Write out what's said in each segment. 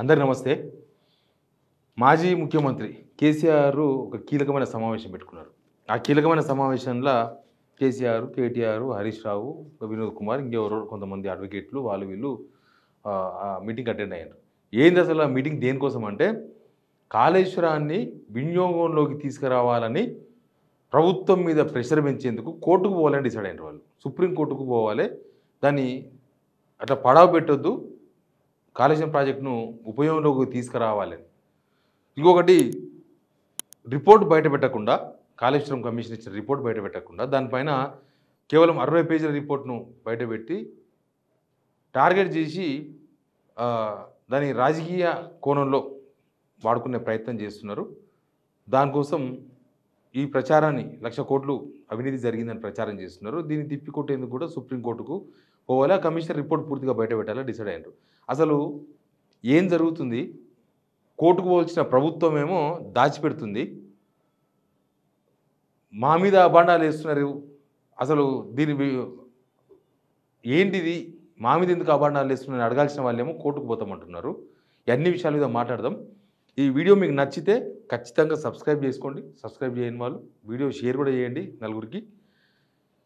అందరికీ నమస్తే. మాజీ ముఖ్యమంత్రి కేసీఆర్ ఒక కీలకమైన సమావేశం పెట్టుకున్నారు. ఆ కీలకమైన సమావేశంలో కేసీఆర్, కేటీఆర్, హరీష్ రావు, వినోద్ కుమార్ ఇంకెవరో కొంతమంది అడ్వకేట్లు వాళ్ళు వీళ్ళు ఆ మీటింగ్ అటెండ్ అయ్యారు. ఏంది అసలు ఆ మీటింగ్ దేనికోసం అంటే కాళేశ్వరాన్ని వినియోగంలోకి తీసుకురావాలని ప్రభుత్వం మీద ప్రెషర్ పెంచేందుకు కోర్టుకు పోవాలని డిసైడ్ అయినారు వాళ్ళు. సుప్రీం కోర్టుకు పోవాలి. దాన్ని అట్లా పడవ పెట్టొద్దు, కాళేశ్వరం ప్రాజెక్టును ఉపయోగంలోకి తీసుకురావాలని. ఇంకొకటి రిపోర్ట్ బయట పెట్టకుండా, కాళేశ్వరం కమిషన్ ఇచ్చిన రిపోర్ట్ బయట పెట్టకుండా దానిపైన కేవలం 60 పేజీల రిపోర్ట్ను బయటపెట్టి టార్గెట్ చేసి దాని రాజకీయ కోణంలో వాడుకునే ప్రయత్నం చేస్తున్నారు. దానికోసం ఈ ప్రచారాన్ని 1,00,000 కోట్లు అవినీతి జరిగిందని ప్రచారం చేస్తున్నారు. దీన్ని తిప్పికొట్టేందుకు కూడా సుప్రీంకోర్టుకు పోవాలి. ఆ కమిషనర్ రిపోర్ట్ పూర్తిగా బయట పెట్టాలని డిసైడ్ అయ్యారు. అసలు ఏం జరుగుతుంది? కోర్టుకు పోల్చిన ప్రభుత్వం ఏమో దాచిపెడుతుంది, మా మీద అభాండాలు వేస్తున్నారు. అసలు దీని ఏంటిది, మా మీద ఎందుకు అభాండాలు వేస్తున్నారని అడగాల్సిన వాళ్ళేమో కోర్టుకు పోతామంటున్నారు. అన్ని విషయాల మీద మాట్లాడదాం. ఈ వీడియో మీకు నచ్చితే ఖచ్చితంగా సబ్స్క్రైబ్ చేసుకోండి. సబ్స్క్రైబ్ చేయని వాళ్ళు వీడియో షేర్ కూడా చేయండి నలుగురికి.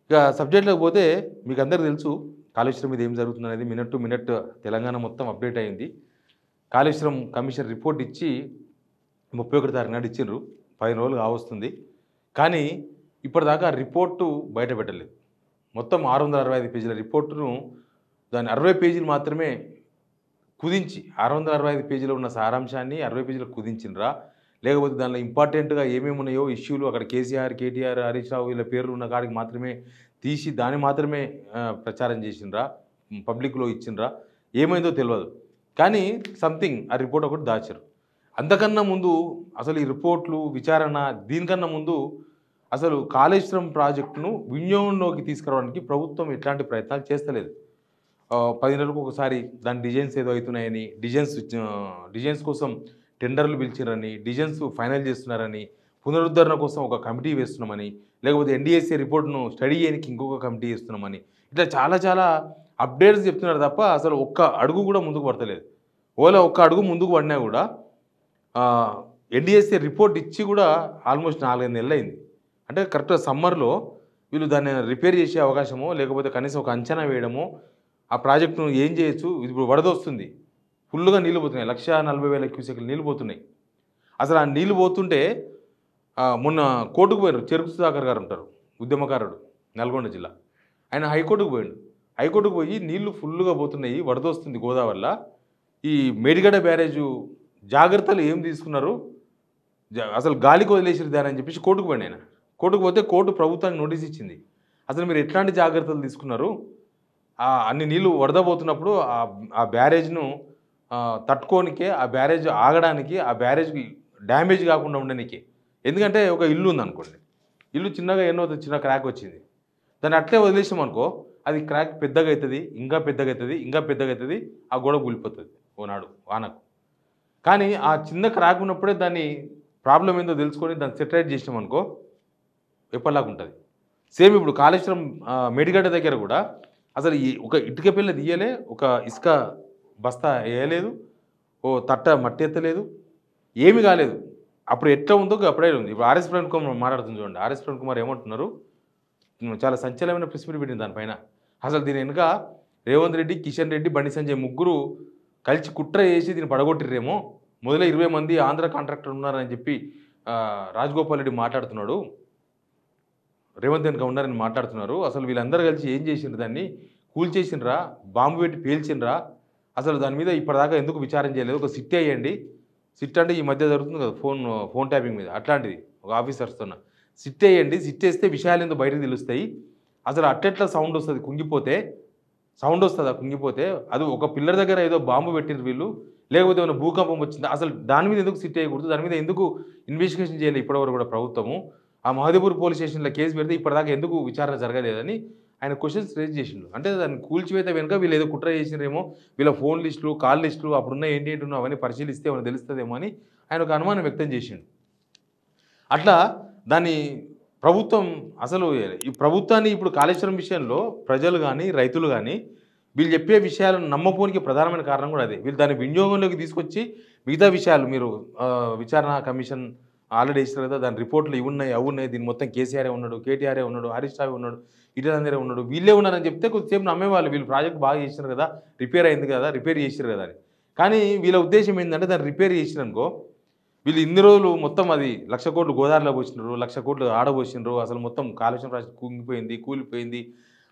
ఇక సబ్జెక్ట్లోకి పోతే మీకు అందరికీ తెలుసు కాళేశ్వరం మీద ఏం జరుగుతుందనేది మినిట్ టు మినిట్ తెలంగాణ మొత్తం అప్డేట్ అయింది. కాళేశ్వరం కమిషన్ రిపోర్ట్ ఇచ్చి 31 తారీఖు నాడు ఇచ్చిండ్రు. 10 రోజులు కావస్తుంది. కానీ ఇప్పటిదాకా రిపోర్టు బయట పెట్టలేదు. మొత్తం 665 పేజీల రిపోర్టును దాని 60 పేజీలు మాత్రమే కుదించి 665 పేజీలో ఉన్న సారాంశాన్ని 60 పేజీలు కుదించిండ్రా, లేకపోతే దానిలో ఇంపార్టెంట్గా ఏమేమి ఉన్నాయో ఇష్యూలు అక్కడ కేసీఆర్, కేటీఆర్, హరీష్ రావు వీళ్ళ పేర్లు ఉన్న కాడికి మాత్రమే తీసి దాన్ని మాత్రమే ప్రచారం చేసిండ్రా, పబ్లిక్లో ఇచ్చిండ్రా, ఏమైందో తెలియదు. కానీ సంథింగ్ ఆ రిపోర్ట్ ఒకటి దాచారు. అంతకన్నా ముందు అసలు ఈ రిపోర్ట్లు విచారణ దీనికన్నా ముందు అసలు కాళేశ్వరం ప్రాజెక్టును వినియోగంలోకి తీసుకురావడానికి ప్రభుత్వం ఎట్లాంటి ప్రయత్నాలు చేస్తలేదు. 10 నెలలకు ఒకసారి దాని డిజైన్స్ ఏదో అవుతున్నాయని, డిజైన్స్ కోసం టెండర్లు పిలిచారని, డిజైన్స్ ఫైనల్ చేస్తున్నారని, పునరుద్ధరణ కోసం ఒక కమిటీ వేస్తున్నామని, లేకపోతే ఎన్డీఎస్ఏ రిపోర్ట్ను స్టడీ చేయడానికి ఇంకొక కమిటీ వేస్తున్నామని, ఇట్లా చాలా అప్డేట్స్ చెప్తున్నారు తప్ప అసలు ఒక్క అడుగు కూడా ముందుకు పడతలేదు. ఓలా ఒక్క అడుగు ముందుకు పడినా కూడా ఎన్డీఎస్ఏ రిపోర్ట్ ఇచ్చి కూడా ఆల్మోస్ట్ 4-5 నెలలు అయింది. అంటే కరెక్ట్గా సమ్మర్లో వీళ్ళు దాన్ని రిపేర్ చేసే అవకాశమో లేకపోతే కనీసం ఒక అంచనా వేయడమో, ఆ ప్రాజెక్టును ఏం చేయొచ్చు, ఇప్పుడు వరద వస్తుంది, ఫుల్గా నీళ్ళు పోతున్నాయి, 1,40,000 క్యూసెక్లు నీళ్ళు పోతున్నాయి. అసలు ఆ నీళ్ళు పోతుంటే మొన్న కోర్టుకు పోయారు. చెరుకు సుధాకర్ గారు ఉంటారు, ఉద్యమకారుడు, నల్గొండ జిల్లా. ఆయన హైకోర్టుకు పోయాడు. హైకోర్టుకు పోయి నీళ్లు ఫుల్గా పోతున్నాయి, వరద వస్తుంది గోదావరిలో, ఈ మేడిగడ్డ బ్యారేజు జాగ్రత్తలు ఏం తీసుకున్నారు, అసలు గాలికి వదిలేసారు దాని అని చెప్పేసి కోర్టుకు పోయాడు ఆయన. కోర్టుకు పోతే కోర్టు ప్రభుత్వానికి నోటీస్ ఇచ్చింది. అసలు మీరు ఎట్లాంటి జాగ్రత్తలు తీసుకున్నారు, అన్ని నీళ్ళు వరద పోతున్నప్పుడు ఆ బ్యారేజ్ను తట్టుకోనికే, ఆ బ్యారేజ్ ఆగడానికి, ఆ బ్యారేజ్కి డ్యామేజ్ కాకుండా ఉండడానికి. ఎందుకంటే ఒక ఇల్లు ఉందనుకోండి, ఇల్లు చిన్నగా చిన్న క్రాక్ వచ్చింది, దాన్ని అట్లే వదిలేసామనుకో అది క్రాక్ పెద్దగా అవుతుంది, ఇంకా పెద్దగా అవుతుంది, ఇంకా పెద్దగా అవుతుంది, ఆ గోడ కూలిపోతుంది ఓనాడు వానకు. కానీ ఆ చిన్న క్రాక్ ఉన్నప్పుడే దాన్ని ప్రాబ్లం ఏందో తెలుసుకొని దాన్ని సెటరైట్ చేసినామనుకో ఎప్పటిలాగా ఉంటుంది. సేమ్ ఇప్పుడు కాళేశ్వరం మేడిగడ్డ దగ్గర కూడా అసలు ఒక ఇటుక పిల్ల తీయలే, ఒక ఇసుక బస్తా వేయలేదు, ఓ తట్ట మట్టి ఎత్తలేదు, ఏమీ కాలేదు. అప్పుడు ఎట్లా ఉందో అప్పుడే ఉంది. ఇప్పుడు ఆర్ఎస్ ప్రవీణ్ కుమార్ మాట్లాడుతుంది చూడండి. ఆర్ఎస్ ప్రవీణ్ కుమార్ ఏమంటున్నారు, చాలా సంచలనమైన ప్రెస్ మీట్ పెట్టింది దానిపైన. అసలు దీని వెనుక రేవంత్ రెడ్డి, కిషన్ రెడ్డి, బండి సంజయ్ ముగ్గురు కలిసి కుట్ర చేసి దీన్ని పడగొట్టిర్రేమో, మొదలై 20 మంది ఆంధ్ర కాంట్రాక్టర్ ఉన్నారని చెప్పి రాజగోపాల్ రెడ్డి మాట్లాడుతున్నాడు, రేవంత్ వెనుక ఉన్నారని మాట్లాడుతున్నారు. అసలు వీళ్ళందరూ కలిసి ఏం చేసిండ్రు, దాన్ని కూల్చేసిండ్రా, బాంబు పెట్టి పేల్చిండ్రా, అసలు దాని మీద ఇప్పటిదాకా ఎందుకు విచారం చేయలేదు, ఒక సిట్ వేయండి. సిట్ అంటే ఈ మధ్య జరుగుతుంది కదా ఫోన్ ట్యాపింగ్ మీద, అట్లాంటిది ఒక ఆఫీసర్స్తో సిట్ వేయండి. సిట్ వేస్తే విషయాలు ఎందుకు బయటకు తెలుస్తాయి. అసలు అట్టెట్లా సౌండ్ వస్తుంది, కుంగిపోతే సౌండ్ వస్తుందా, కుంగిపోతే అది ఒక పిల్లర్ దగ్గర ఏదో బాంబు పెట్టిండ్రు వీళ్ళు, లేకపోతే ఏమైనా భూకంపం వచ్చిందా, అసలు దాని మీద ఎందుకు సిట్ వేయకూడదు, దాని మీద ఎందుకు ఇన్వెస్టిగేషన్ చేయలేదు ఇప్పటివరకు కూడా ప్రభుత్వము. ఆ మహదేపూర్ పోలీస్ స్టేషన్లో కేసు పెడితే ఇప్పటిదాకా ఎందుకు విచారణ జరగలేదని ఆయన క్వశ్చన్స్ రేజ్ చేసిండు. అంటే దాన్ని కూల్చివేత వెనుక వీళ్ళు ఏదో కుట్ర చేసినారేమో, వీళ్ళ ఫోన్ లిస్టులు, కాల్ లిస్టులు, అప్పుడున్న ఏంటి ఉన్నాయో అవన్నీ పరిశీలిస్తే ఏమైనా తెలుస్తుందేమో అని ఆయన ఒక అనుమానం వ్యక్తం చేసిండు. అట్లా దాన్ని ప్రభుత్వం అసలు ఈ ప్రభుత్వాన్ని ఇప్పుడు కాళేశ్వరం విషయంలో ప్రజలు కానీ రైతులు కానీ వీళ్ళు చెప్పే విషయాలను నమ్మపోనికి ప్రధానమైన కారణం కూడా అదే. వీళ్ళు దాన్ని వినియోగంలోకి తీసుకొచ్చి మిగతా విషయాలు మీరు విచారణ కమిషన్ ఆల్రెడీ ఇచ్చారు కదా! దాని రిపోర్ట్‌లు ఇవున్నాయి, అవున్నాయి. దీన్ని మొత్తం కేసీఆరే ఉన్నాడు, కేటీఆరే ఉన్నాడు, హరీష్ రావే ఉన్నాడు, ఈటెల ఉన్నాడు. వీళ్ళే ఉన్నారని చెప్తే కొద్దిసేపు నమ్మేవాళ్ళు. వీళ్ళు ప్రాజెక్ట్ బాగా చేసినారు కదా! రిపేర్ అయింది కదా! రిపేర్ చేసిర్రు కదా అని. కానీ వీళ్ళ ఉద్దేశ్యం ఏందంటే దాన్ని రిపేర్ చేసిరనుకో, వీళ్ళు ఇన్ని రోజులు మొత్తం అది 1,00,000 కోట్లు గోదావరిలో పోసినారు, 1,00,000 కోట్లు ఆడ పోసినారు. అసలు మొత్తం కాళేశ్వరం ప్రాజెక్ట్ కుంగిపోయింది, కూలిపోయింది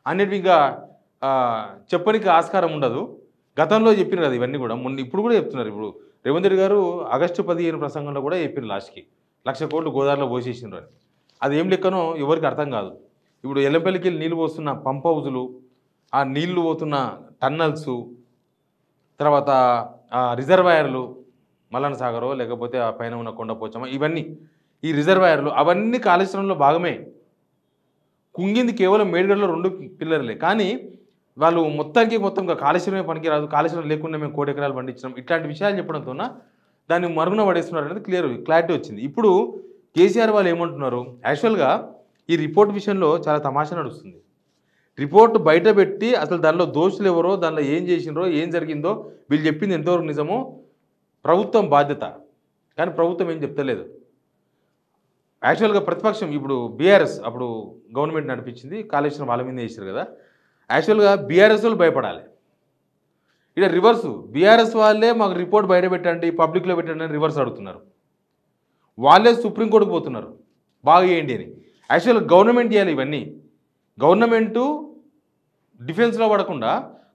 అనేటివి ఇంకా చెప్పనికి ఆస్కారం ఉండదు. గతంలో చెప్పినారు కదా ఇవన్నీ కూడా. మొన్న ఇప్పుడు కూడా చెప్తున్నారు. ఇప్పుడు రేవంత్ రెడ్డి గారు ఆగస్టు 15 ప్రసంగంలో కూడా చెప్పిర్రు లాస్ట్‌కి. 1,00,000 కోట్లు గోదావరిలో పోసేసిండ్రు అని. అది ఏం లెక్కనో ఎవరికి అర్థం కాదు. ఇప్పుడు ఎల్లంపల్లికి నీళ్ళు పోస్తున్న పంప్ హౌజులు, ఆ నీళ్లు పోతున్న టన్నల్సు, తర్వాత రిజర్వాయర్లు మల్లన్న సాగరో లేకపోతే ఆ పైన ఉన్న కొండపోచమ్మ ఇవన్నీ ఈ రిజర్వాయర్లు అవన్నీ కాళేశ్వరంలో భాగమే. కుంగింది కేవలం మేడిగడ్డలో 2 పిల్లర్లే. కానీ వాళ్ళు మొత్తంగా కాళేశ్వరమే పనికిరాదు, కాళేశ్వరం లేకుండా మేము 1,00,00,000 ఎకరాలు పండించినాం ఇట్లాంటి విషయాలు చెప్పడంతోన దాన్ని మరుగున పడేస్తున్నారు అనేది క్లారిటీ వచ్చింది. ఇప్పుడు కేసీఆర్ వాళ్ళు ఏమంటున్నారు, యాక్చువల్గా ఈ రిపోర్ట్ విషయంలో చాలా తమాషా నడుస్తుంది. రిపోర్ట్ బయట పెట్టి అసలు దానిలో దోషులు ఎవరో, దానిలో ఏం చేసినరో, ఏం జరిగిందో, వీళ్ళు చెప్పింది ఎంతవరకు నిజమో ప్రభుత్వం బాధ్యత. కానీ ప్రభుత్వం ఏం చెప్తలేదు. యాక్చువల్గా ప్రతిపక్షం ఇప్పుడు బీఆర్ఎస్ అప్పుడు గవర్నమెంట్ నడిపించింది, కాళేశ్వరం వాళ్ళ మీద వేసారు కదా. యాక్చువల్గా బీఆర్ఎస్ వాళ్ళు భయపడాలి. ఇక్కడ రివర్సు, బీఆర్ఎస్ వాళ్ళే మాకు రిపోర్ట్ బయట పెట్టండి, పబ్లిక్లో పెట్టండి అని రివర్స్ అడుగుతున్నారు. వాళ్ళే సుప్రీంకోర్టుకు పోతున్నారు బాగా చేయండి అని. యాక్చువల్గా గవర్నమెంట్ చేయాలి ఇవన్నీ. గవర్నమెంటు డిఫెన్స్లో పడకుండా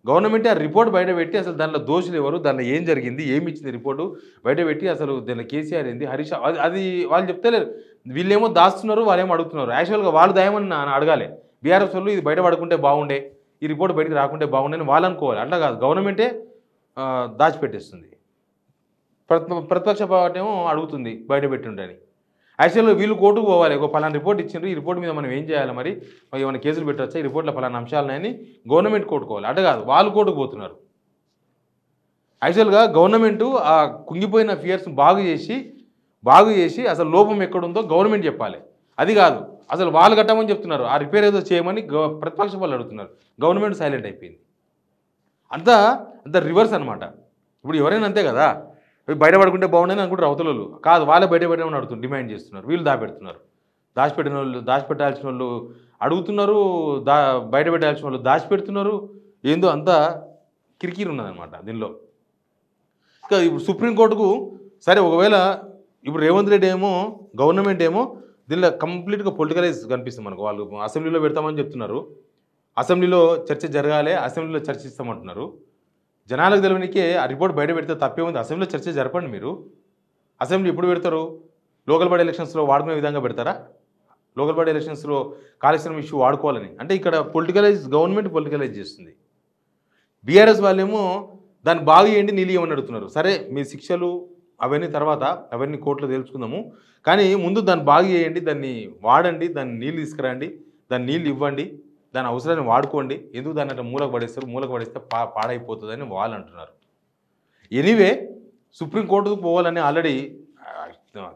గవర్నమెంటే ఆ రిపోర్ట్ బయట పెట్టి అసలు దానిలో దోషులు ఎవరు, దానిలో ఏం జరిగింది, ఏమి ఇచ్చింది రిపోర్టు బయట పెట్టి అసలు దానిలో కేసీఆర్ ఏంది, హరీష్ అది వాళ్ళు చెప్తలేరు. వీళ్ళేమో దాస్తున్నారు, వాళ్ళేమో అడుగుతున్నారు. యాక్చువల్గా వాళ్ళు దయమని అడగాలి. బీఆర్ఎస్ వాళ్ళు ఇది బయట పడుకుంటే బాగుండే, ఈ రిపోర్ట్ బయటకు రాకుంటే బాగుండే అని వాళ్ళు అనుకోవాలి. అట్లా కాదు, గవర్నమెంటే దాచిపెట్టేస్తుంది. ప్రతిపక్ష పార్టీ ఏమో అడుగుతుంది బయట పెట్టుండని. యాక్చువల్గా వీళ్ళు కోర్టుకు పోవాలి. ఒక పలానా రిపోర్ట్ ఇచ్చిండ్రు, ఈ రిపోర్ట్ మీద మనం ఏం చేయాలి, మరి ఏమైనా కేసులు పెట్టవచ్చా, ఈ రిపోర్ట్లో పలానా అంశాలన్నాయని గవర్నమెంట్ కోర్టుకోవాలి. అట్లా కాదు, వాళ్ళు కోర్టుకు పోతున్నారు. యాక్చువల్గా గవర్నమెంటు ఆ కుంగిపోయిన ఫియర్స్ని బాగు చేసి అసలు లోపం ఎక్కడుందో గవర్నమెంట్ చెప్పాలి. అది కాదు, అసలు వాళ్ళు కట్టమని చెప్తున్నారు, ఆ రిపేర్ ఏదో చేయమని ప్రతిపక్ష వాళ్ళు అడుగుతున్నారు. గవర్నమెంట్ సైలెంట్ అయిపోయింది. అంత రివర్స్ అనమాట. ఇప్పుడు ఎవరైనా అంతే కదా, బయట పడుకుంటే బాగుండని అనుకుంటారు అవతల కాదు, వాళ్ళే బయట పెట్టమని అడుగుతున్నారు, డిమాండ్ చేస్తున్నారు. వీళ్ళు దాచిపెడుతున్నారు. దాచిపెట్టాల్సిన వాళ్ళు అడుగుతున్నారు, బయట పెట్టాల్సిన వాళ్ళు దాచిపెడుతున్నారు. ఏందో అంతా కిరికిరి ఉన్నదనమాట దీనిలో. ఇంకా ఇప్పుడు సుప్రీంకోర్టుకు సరే, ఒకవేళ ఇప్పుడు రేవంత్ రెడ్డి ఏమో గవర్నమెంట్ ఏమో దీనిలో కంప్లీట్గా పొలిటికలైజ్ కనిపిస్తుంది మనకు. వాళ్ళు అసెంబ్లీలో పెడతామని చెప్తున్నారు, అసెంబ్లీలో చర్చ జరగాలి, అసెంబ్లీలో చర్చిస్తామంటున్నారు. జనాలకు తెలియనికే ఆ రిపోర్ట్ బయట పెడితే తప్పే ఉంది. అసెంబ్లీలో చర్చ జరపండి. మీరు అసెంబ్లీ ఎప్పుడు పెడతారు? లోకల్ బాడీ ఎలక్షన్స్లో వాడుకునే విధంగా పెడతారా? లోకల్ బాడీ ఎలక్షన్స్లో కాళేశ్వరం ఇష్యూ వాడుకోవాలని అంటే ఇక్కడ గవర్నమెంట్ పొలిటికలైజ్ చేస్తుంది. బీఆర్ఎస్ వాళ్ళేమో దాన్ని బాగు చేయండి, నీళ్ళు ఇవ్వమని అడుగుతున్నారు. సరే, మీ శిక్షలు అవన్నీ తర్వాత అవన్నీ కోర్టులో తేల్చుకుందాము, కానీ ముందు దాన్ని బాగు చేయండి, దాన్ని వాడండి, దాన్ని నీళ్ళు తీసుకురండి, దాన్ని నీళ్ళు ఇవ్వండి, దాని అవసరాన్ని వాడుకోండి. ఎందుకు దాన్ని అట్లా మూలకు పడేస్తే పాడైపోతుందని వాళ్ళు అంటున్నారు. ఎనీవే, సుప్రీంకోర్టుకు పోవాలని ఆల్రెడీ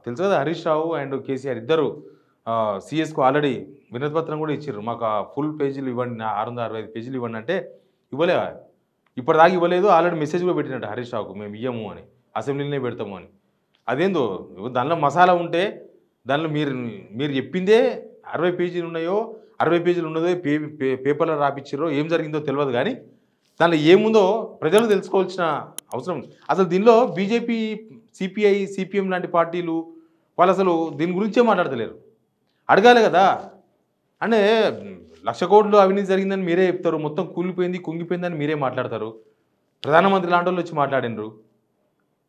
తెలుసు కదా, హరీష్ రావు అండ్ కేసీఆర్ ఇద్దరు సిఎస్కు ఆల్రెడీ వినతిపత్రం కూడా ఇచ్చారు. మాకు ఫుల్ పేజీలు ఇవ్వండి, 665 పేజీలు ఇవ్వండి అంటే ఇవ్వలే. ఇప్పటిదాకా ఇవ్వలేదు. ఆల్రెడీ మెసేజ్ కూడా పెట్టినట్టు హరీష్ రావుకు, మేము ఇవ్వము అని, అసెంబ్లీలోనే పెడతాము అని. అదేందో దానిలో మసాలా ఉంటే దానిలో మీరు చెప్పిందే 60 పేజీలు ఉన్నాయో 60 పేజీలు ఉన్నదో పేపర్లో రాపిచ్చిరో ఏం జరిగిందో తెలియదు. కానీ దానిలో ఏముందో ప్రజలు తెలుసుకోవాల్సిన అవసరం. అసలు దీనిలో బీజేపీ, సిపిఐ, సిపిఎం లాంటి పార్టీలు వాళ్ళు అసలు దీని గురించే మాట్లాడతలేరు. అడగాలి కదా. అంటే 1,00,000 కోట్లు అవినీతి జరిగిందని మీరే చెప్తారు, మొత్తం కూలిపోయింది కుంగిపోయిందని మీరే మాట్లాడతారు. ప్రధానమంత్రి లాంటి వాళ్ళు వచ్చి మాట్లాడినరు.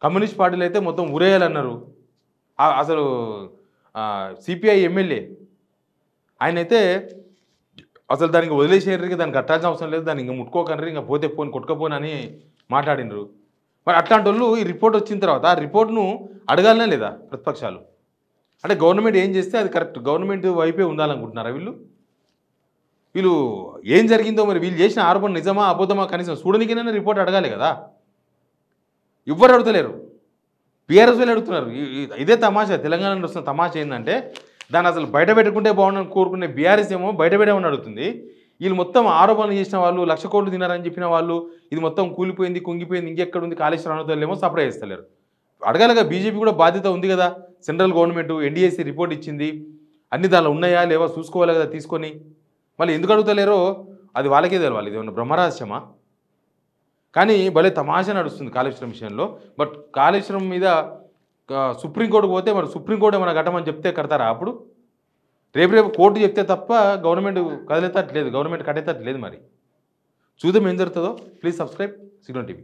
కమ్యూనిస్ట్ పార్టీలు అయితే మొత్తం ఉరేయాలన్నారు. అసలు సిపిఐ ఎమ్మెల్యే ఆయన అయితే అసలు దానికి వదిలేసేయరు, దానికి కట్టాల్సిన అవసరం లేదు, దాన్ని ఇంకా ముట్టుకోకనరు, ఇంకా పోతే పోని కొట్టుకపోనని మాట్లాడినరు. మరి అట్లాంటి వాళ్ళు ఈ రిపోర్ట్ వచ్చిన తర్వాత ఆ రిపోర్ట్ను అడగాలనే లేదా ప్రతిపక్షాలు? అంటే గవర్నమెంట్ ఏం చేస్తే అది కరెక్ట్, గవర్నమెంట్ వైపే ఉండాలనుకుంటున్నారా వీళ్ళు ఏం జరిగిందో, మరి వీళ్ళు చేసిన ఆరోపణ నిజమా అబద్ధమా కనీసం చూడనికైనా రిపోర్ట్ అడగాలి కదా. ఎవ్వరు అడుగుతలేరు. బీఆర్ఎస్ వాళ్ళు అడుగుతున్నారు. ఇదే తమాషా, తెలంగాణలో వస్తున్న తమాషా ఏంటంటే దాన్ని అసలు బయట పెట్టుకుంటే బాగుండని కోరుకునే బీఆర్ఎస్ ఏమో బయట పెట్టమని అడుగుతుంది. వీళ్ళు మొత్తం ఆరోపణలు చేసిన వాళ్ళు 1,00,000 కోట్లు తినారని చెప్పిన వాళ్ళు ఇది మొత్తం కూలిపోయింది కుంగిపోయింది ఇంకెక్కడ ఉంది కాళేశ్వరం అనతలేమో సప్లై చేస్తలేరు. అడగాలిగా బీజేపీ కూడా బాధ్యత ఉంది కదా. సెంట్రల్ గవర్నమెంట్ ఎన్డీఏసీ రిపోర్ట్ ఇచ్చింది, అన్ని దానిలో ఉన్నాయా లేవా చూసుకోవాలి కదా తీసుకొని. మళ్ళీ ఎందుకు అడుగుతలేరో అది వాళ్ళకే తెలవాలి. ఇది ఏమన్నా బ్రహ్మరహస్యమా? కానీ భలే తమాషా నడుస్తుంది కాళేశ్వరం విషయంలో. బట్ కాళేశ్వరం మీద సుప్రీంకోర్టుకు పోతే మరి సుప్రీంకోర్టు ఏమైనా కట్టమని చెప్తే కడతారా? అప్పుడు రేపు కోర్టు చెప్తే తప్ప గవర్నమెంట్ కదిలేటట్లేదు, గవర్నమెంట్ కట్టేటట్లేదు. మరి చూద్దాం ఏం జరుగుతుందో. Please subscribe signal TV.